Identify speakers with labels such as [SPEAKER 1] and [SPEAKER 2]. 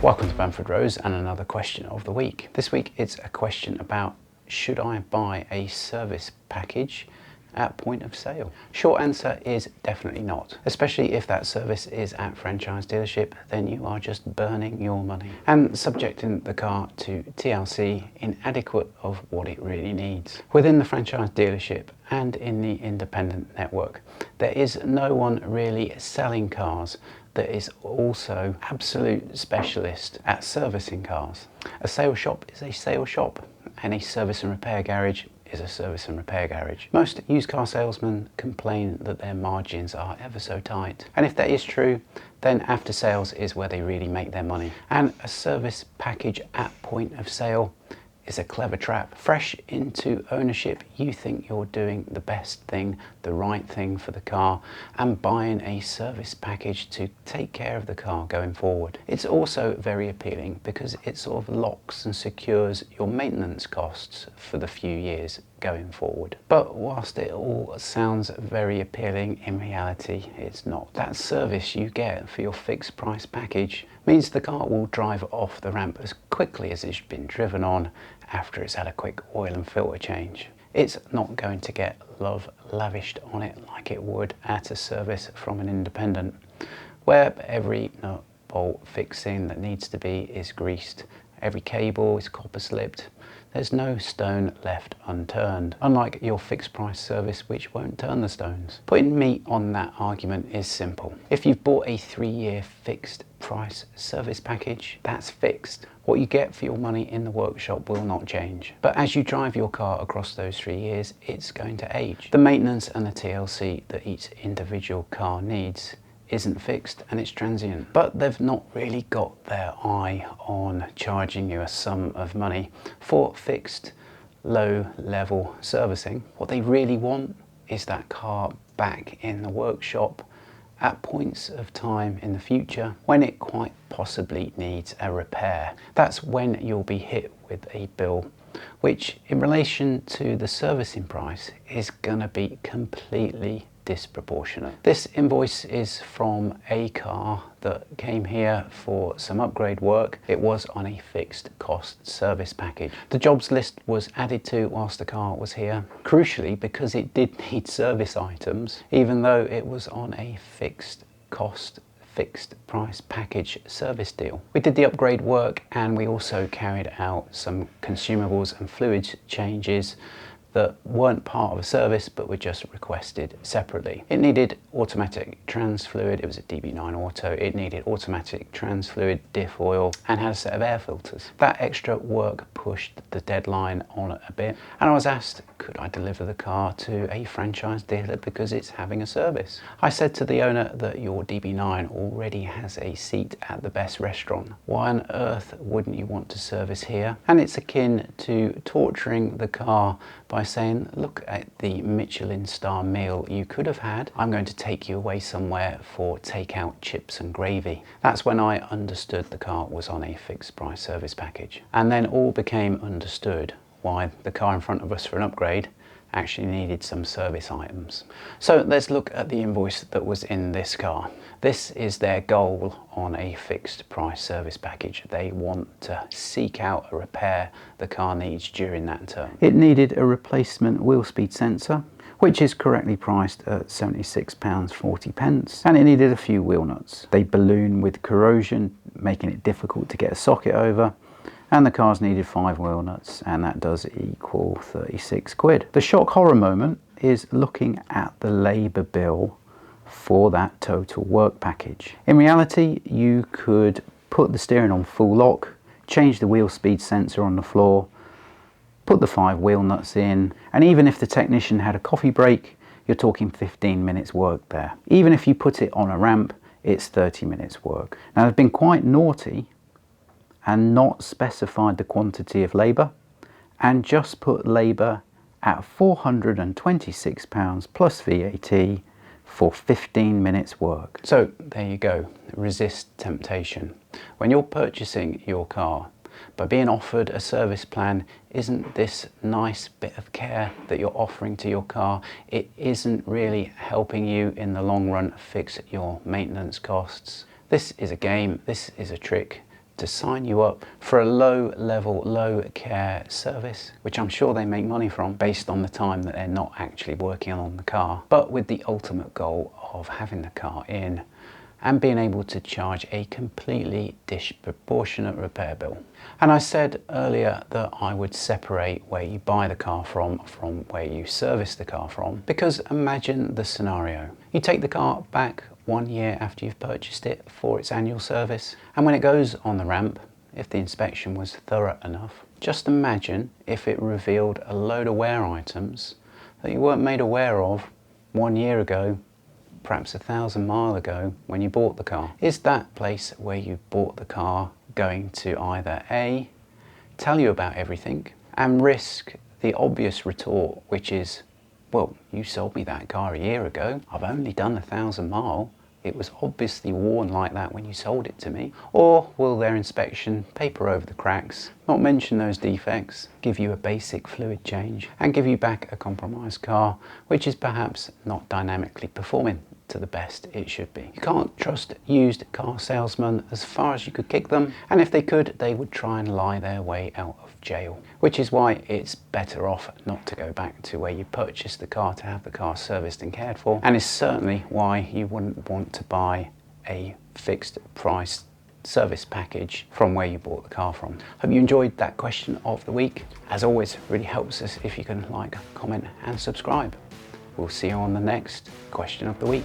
[SPEAKER 1] Welcome to Bamfordrose and another question of the week. This week it's a question about, should I buy a service package at point of sale? Short answer is definitely not, especially if that service is at franchise dealership. Then you are just burning your money and subjecting the car to TLC inadequate of what it really needs. Within the franchise dealership and in the independent network, there is no one really selling cars that is also absolute specialist at servicing cars. A sales shop is a sales shop, and a service and repair garage is a service and repair garage. Most used car salesmen complain that their margins are ever so tight. And if that is true, then after sales is where they really make their money. And a service package at point of sale is a clever trap. Fresh into ownership, you think you're doing the best thing, the right thing for the car, and buying a service package to take care of the car going forward. It's also very appealing because it sort of locks and secures your maintenance costs for the few years going forward. But whilst it all sounds very appealing, in reality it's not. That service you get for your fixed price package means the car will drive off the ramp as quickly as it's been driven on after it's had a quick oil and filter change. It's not going to get love lavished on it like it would at a service from an independent, where every nut, bolt, fixing that needs to be is greased, every cable is copper slipped. There's no stone left unturned, unlike your fixed price service which won't turn the stones. Putting meat on that argument is simple. If you've bought a 3-year fixed price service package, that's fixed. What you get for your money in the workshop will not change. But as you drive your car across those 3 years, it's going to age. The maintenance and the TLC that each individual car needs isn't fixed, and it's transient. But they've not really got their eye on charging you a sum of money for fixed low level servicing. What they really want is that car back in the workshop at points of time in the future when it quite possibly needs a repair. That's when you'll be hit with a bill which, in relation to the servicing price, is gonna be completely disproportionate. This invoice is from a car that came here for some upgrade work. It was on a fixed cost service package. The jobs list was added to whilst the car was here, crucially because it did need service items, even though it was on a fixed cost fixed price package service deal. We did the upgrade work, and we also carried out some consumables and fluids changes that weren't part of a service but were just requested separately. It needed automatic trans fluid, it was a DB9 auto, it needed automatic trans fluid, diff oil, and had a set of air filters. That extra work pushed the deadline on a bit, and I was asked, could I deliver the car to a franchise dealer because it's having a service? I said to the owner that your DB9 already has a seat at the best restaurant. Why on earth wouldn't you want to service here? And it's akin to torturing the car by saying, look at the Michelin star meal you could have had. I'm going to take you away somewhere for takeout chips and gravy. That's when I understood the car was on a fixed price service package. And then all became understood why the car in front of us for an upgrade actually needed some service items. So let's look at the invoice that was in this car. This is their goal on a fixed price service package. They want to seek out a repair the car needs during that term. It needed a replacement wheel speed sensor, which is correctly priced at £76.40, and it needed a few wheel nuts. They balloon with corrosion, making it difficult to get a socket over, and the cars needed 5 wheel nuts, and that does equal 36 quid. The shock horror moment is looking at the labour bill for that total work package. In reality, you could put the steering on full lock, change the wheel speed sensor on the floor, put the 5 wheel nuts in, and even if the technician had a coffee break, you're talking 15 minutes work there. Even if you put it on a ramp, it's 30 minutes work. Now, they've been quite naughty and not specified the quantity of labour, and just put labour at £426 plus VAT for 15 minutes work. So there you go, resist temptation. When you're purchasing your car, by being offered a service plan, isn't this nice bit of care that you're offering to your car, it isn't really helping you in the long run fix your maintenance costs. This is a game, this is a trick to sign you up for a low level, low care service, which I'm sure they make money from based on the time that they're not actually working on the car, but with the ultimate goal of having the car in and being able to charge a completely disproportionate repair bill. And I said earlier that I would separate where you buy the car from where you service the car from, because imagine the scenario. You take the car back 1 year after you've purchased it for its annual service, and when it goes on the ramp, if the inspection was thorough enough, just imagine if it revealed a load of wear items that you weren't made aware of 1 year ago, perhaps 1,000 miles ago when you bought the car. Is that place where you bought the car going to either A, tell you about everything and risk the obvious retort, which is, well, you sold me that car a year ago, I've only done 1,000 miles, it was obviously worn like that when you sold it to me? Or will their inspection paper over the cracks, not mention those defects, give you a basic fluid change and give you back a compromised car which is perhaps not dynamically performing to the best it should be? You can't trust used car salesmen as far as you could kick them, and if they could, they would try and lie their way out of jail, which is why it's better off not to go back to where you purchased the car to have the car serviced and cared for, and is certainly why you wouldn't want to buy a fixed price service package from where you bought the car from. Hope you enjoyed that question of the week. As always, really helps us if you can like, comment and subscribe. We'll see you on the next question of the week.